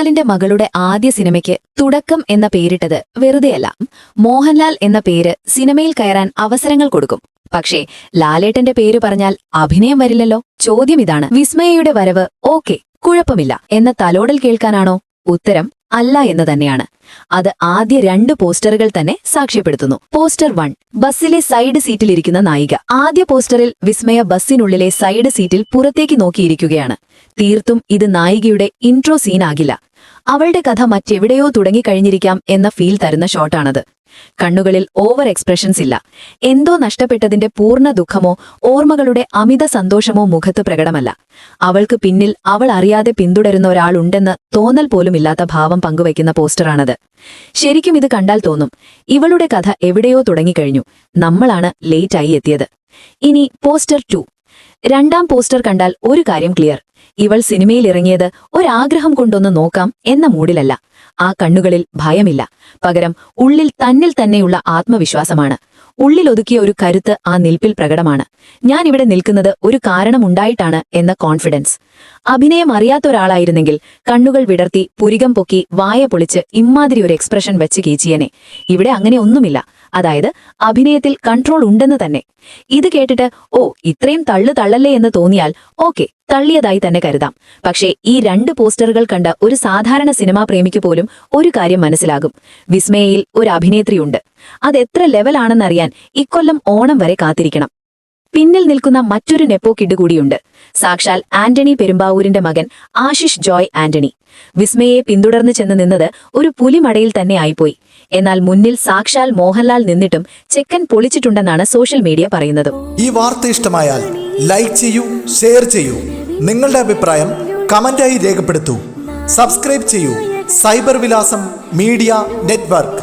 മോഹൻലാലിന്റെ മകളുടെ ആദ്യ സിനിമയ്ക്ക് തുടക്കം എന്ന പേരിട്ടത് വെറുതെയല്ല. മോഹൻലാൽ എന്ന പേര് സിനിമയിൽ കയറാൻ അവസരങ്ങൾ കൊടുക്കും. പക്ഷേ ലാലേട്ടന്റെ പേര് പറഞ്ഞാൽ അഭിനയം വരില്ലല്ലോ. ചോദ്യം ഇതാണ്, വിസ്മയയുടെ വരവ് ഓക്കെ, കുഴപ്പമില്ല എന്ന തലോടൽ കേൾക്കാനാണോ? ഉത്തരം അല്ല എന്ന് തന്നെയാണ്. അത് ആദ്യ 2 പോസ്റ്ററുകൾ തന്നെ സാക്ഷ്യപ്പെടുത്തുന്നു. പോസ്റ്റർ 1, ബസ്സിലെ സൈഡ് സീറ്റിലിരിക്കുന്ന നായിക. ആദ്യ പോസ്റ്ററിൽ വിസ്മയ ബസ്സിനുള്ളിലെ സൈഡ് സീറ്റിൽ പുറത്തേക്ക് നോക്കിയിരിക്കുകയാണ്. തീർത്തും ഇത് നായികയുടെ ഇൻട്രോ സീനാകില്ല. അവളുടെ കഥ മറ്റെവിടെയോ തുടങ്ങിക്കഴിഞ്ഞിരിക്കാം എന്ന ഫീൽ തരുന്ന ഷോട്ടാണത്. കണ്ണുകളിൽ ഓവർ എക്സ്പ്രഷൻസ് ഇല്ല. എന്തോ നഷ്ടപ്പെട്ടതിന്റെ പൂർണ്ണ ദുഃഖമോ ഓർമ്മകളുടെ അമിത സന്തോഷമോ മുഖത്ത് പ്രകടമല്ല. അവൾക്ക് പിന്നിൽ അവൾ അറിയാതെ പിന്തുടരുന്ന ഒരാളുണ്ടെന്ന് തോന്നൽ പോലുമില്ലാത്ത ഭാവം പങ്കുവയ്ക്കുന്ന പോസ്റ്ററാണത്. ശരിക്കും ഇത് കണ്ടാൽ തോന്നും, ഇവളുടെ കഥ എവിടെയോ തുടങ്ങിക്കഴിഞ്ഞു, നമ്മളാണ് ലേറ്റായി എത്തിയത്. ഇനി പോസ്റ്റർ 2. 2ാം പോസ്റ്റർ കണ്ടാൽ ഒരു കാര്യം ക്ലിയർ. ഇവൾ സിനിമയിലിറങ്ങിയത് ഒരാഗ്രഹം കൊണ്ടൊന്ന് നോക്കാം എന്ന മൂഡിലല്ല. ആ കണ്ണുകളിൽ ഭയമില്ല, പകരം ഉള്ളിൽ തന്നിൽ തന്നെയുള്ള ആത്മവിശ്വാസമാണ്. ഉള്ളിലൊതുക്കിയ ഒരു കരുത്ത് ആ നിൽപ്പിൽ പ്രകടമാണ്. ഞാനിവിടെ നിൽക്കുന്നത് ഒരു കാരണമുണ്ടായിട്ടാണ് എന്ന കോൺഫിഡൻസ്. അഭിനയം അറിയാത്ത ഒരാളായിരുന്നെങ്കിൽ കണ്ണുകൾ വിടർത്തി പുരികം പൊക്കി വായ പൊളിച്ച് ഇമ്മാതിരി ഒരു എക്സ്പ്രഷൻ വെച്ച് കീച്ചിയനെ. ഇവിടെ അങ്ങനെ ഒന്നുമില്ല. അതായത് അഭിനയത്തിൽ കൺട്രോൾ ഉണ്ടെന്ന് തന്നെ. ഇത് കേട്ടിട്ട് ഇത്രയും തള്ളല്ലേ എന്ന് തോന്നിയാൽ ഓക്കെ, തള്ളിയതായി തന്നെ കരുതാം. പക്ഷേ ഈ 2 പോസ്റ്ററുകൾ കണ്ട ഒരു സാധാരണ സിനിമാ പ്രേമിക്ക് പോലും ഒരു കാര്യം മനസ്സിലാകും: വിസ്മയയിൽ ഒരു അഭിനേത്രിയുണ്ട്. അതെത്ര ലെവലാണെന്നറിയാൻ ഇക്കൊല്ലം ഓണം വരെ കാത്തിരിക്കണം. പിന്നിൽ നിൽക്കുന്ന മറ്റൊരു നെപ്പോ കിഡ് കൂടിയുണ്ട്. സാക്ഷാൽ ആന്റണി പെരുമ്പാവൂരിന്റെ മകൻ ആശിഷ് ജോയ് ആന്റണി. വിസ്മയെ പിന്തുടർന്നു ചെന്ന് നിന്നത് ഒരു പുലിമടയിൽ തന്നെ ആയിപ്പോയി. എന്നാൽ മുന്നിൽ സാക്ഷാൽ മോഹൻലാൽ നിന്നിട്ടും ചെക്കൻ പൊളിച്ചിട്ടുണ്ടെന്നാണ് സോഷ്യൽ മീഡിയ പറയുന്നത്. ഈ വാർത്ത ഇഷ്ടമായാൽ ലൈക്ക് ചെയ്യൂ, ഷെയർ ചെയ്യൂ. നിങ്ങളുടെ അഭിപ്രായം കമന്റായി രേഖപ്പെടുത്തൂ. സബ്സ്ക്രൈബ് ചെയ്യൂ സൈബർ വിലാസം മീഡിയ നെറ്റ്വർക്ക്.